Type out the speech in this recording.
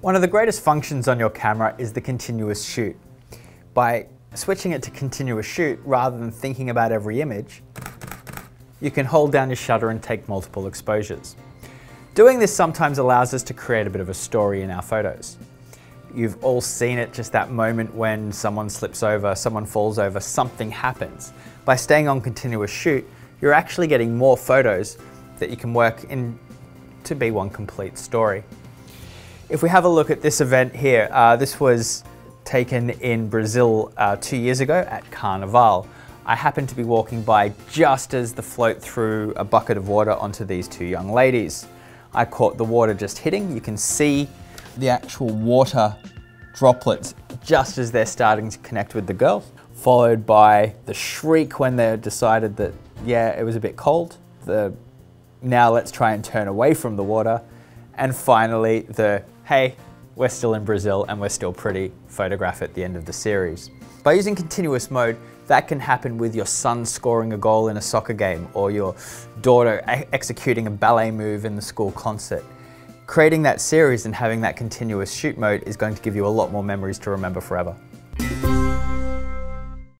One of the greatest functions on your camera is the continuous shoot. By switching it to continuous shoot, rather than thinking about every image, you can hold down your shutter and take multiple exposures. Doing this sometimes allows us to create a bit of a story in our photos. You've all seen it, just that moment when someone slips over, someone falls over, something happens. By staying on continuous shoot, you're actually getting more photos that you can work in to be one complete story. If we have a look at this event here, this was taken in Brazil 2 years ago at Carnivale. I happened to be walking by just as the float threw a bucket of water onto these two young ladies. I caught the water just hitting. You can see the actual water droplets just as they're starting to connect with the girl, followed by the shriek when they decided that, yeah, it was a bit cold. Now let's try and turn away from the water. And finally, hey, we're still in Brazil and we're still pretty photograph at the end of the series. By using continuous mode, that can happen with your son scoring a goal in a soccer game or your daughter executing a ballet move in the school concert. Creating that series and having that continuous shoot mode is going to give you a lot more memories to remember forever.